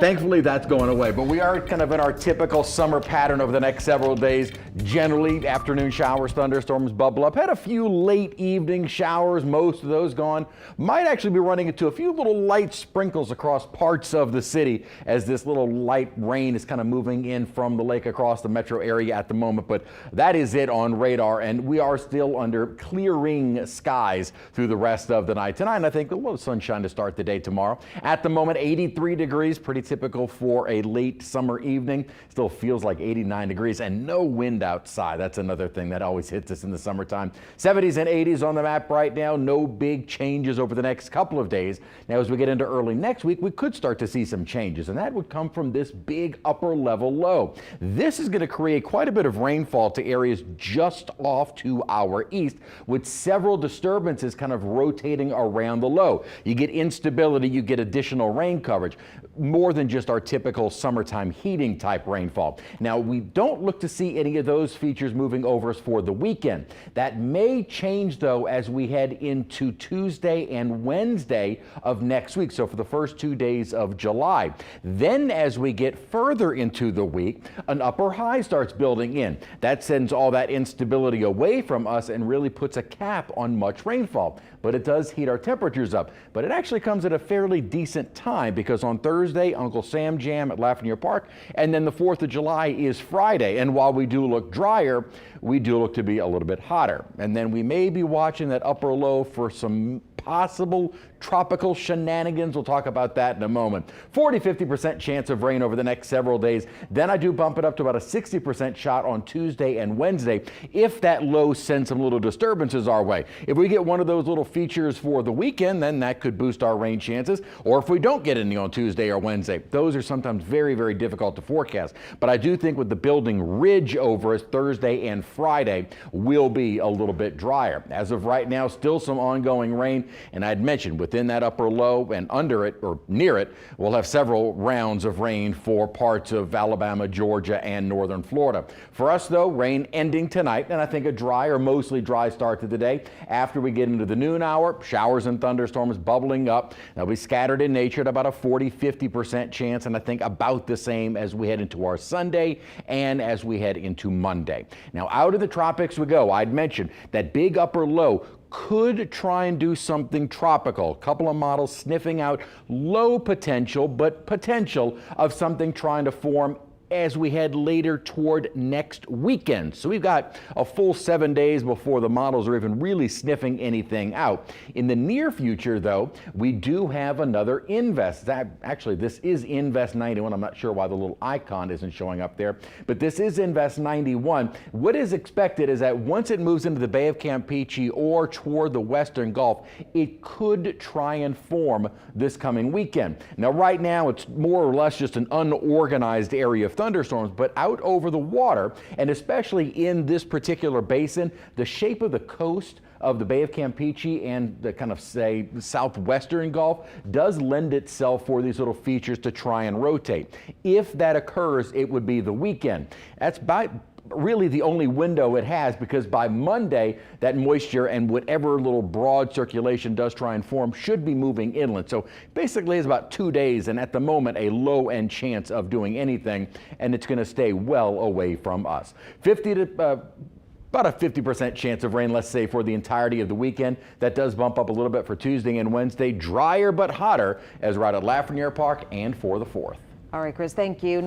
Thankfully, that's going away, but we are kind of in our typical summer pattern over the next several days. Generally, afternoon showers, thunderstorms bubble up. Had a few late evening showers, most of those gone. Might actually be running into a few little light sprinkles across parts of the city as this little light rain is kind of moving in from the lake across the metro area at the moment, but that is it on radar, and we are still under clearing skies through the rest of the night tonight, and I think a little sunshine to start the day tomorrow. At the moment, 83 degrees, pretty typical for a late summer evening. Still feels like 89 degrees and no wind outside. That's another thing that always hits us in the summertime. 70s and 80s on the map right now. No big changes over the next couple of days. Now, as we get into early next week, we could start to see some changes, and that would come from this big upper level low. This is going to create quite a bit of rainfall to areas just off to our east, with several disturbances kind of rotating around the low. You get instability, you get additional rain coverage, more than just our typical summertime heating type rainfall. Now, we don't look to see any of those features moving over us for the weekend. That may change, though, as we head into Tuesday and Wednesday of next week, so for the first 2 days of July. Then, as we get further into the week, an upper high starts building in. That sends all that instability away from us and really puts a cap on much rainfall. But it does heat our temperatures up. But it actually comes at a fairly decent time, because on Thursday, Uncle Sam Jam at Lafreniere Park, and then the 4th of July is Friday. And while we do look drier, we do look to be a little bit hotter. And then we may be watching that upper low for some possible tropical shenanigans. We'll talk about that in a moment. 40-50% chance of rain over the next several days. Then I do bump it up to about a 60% shot on Tuesday and Wednesday if that low sends some little disturbances our way. If we get one of those little features for the weekend, then that could boost our rain chances. Or if we don't get any on Tuesday or Wednesday, those are sometimes very, very difficult to forecast. But I do think with the building ridge over us Thursday and Friday will be a little bit drier. As of right now, still some ongoing rain. And I'd mentioned within that upper low and under it or near it, we'll have several rounds of rain for parts of Alabama, Georgia, and northern Florida. For us, though, rain ending tonight, and I think a dry or mostly dry start to the day. After we get into the noon hour, showers and thunderstorms bubbling up. They'll be scattered in nature at about a 40-50% chance, and I think about the same as we head into our Sunday and as we head into Monday. Now, out of the tropics we go. I'd mentioned that big upper low could try and do something tropical. A couple of models sniffing out low potential, but potential of something trying to form as we head later toward next weekend. So we've got a full 7 days before the models are even really sniffing anything out. In the near future, though, we do have another Invest. Actually, this is Invest 91. I'm not sure why the little icon isn't showing up there, but this is Invest 91. What is expected is that once it moves into the Bay of Campeche or toward the Western Gulf, it could try and form this coming weekend. Now, right now, it's more or less just an unorganized area of thunderstorms, but out over the water, and especially in this particular basin, the shape of the coast of the Bay of Campeche and the kind of, say, southwestern Gulf does lend itself for these little features to try and rotate. If that occurs, it would be the weekend. That's really the only window it has, because by Monday, that moisture and whatever little broad circulation does try and form should be moving inland. So basically it's about 2 days, and at the moment a low end chance of doing anything, and it's going to stay well away from us. About a 50% chance of rain, let's say, for the entirety of the weekend. That does bump up a little bit for Tuesday and Wednesday. Drier but hotter as we're out at Lafreniere Park and for the 4th. All right, Chris, thank you.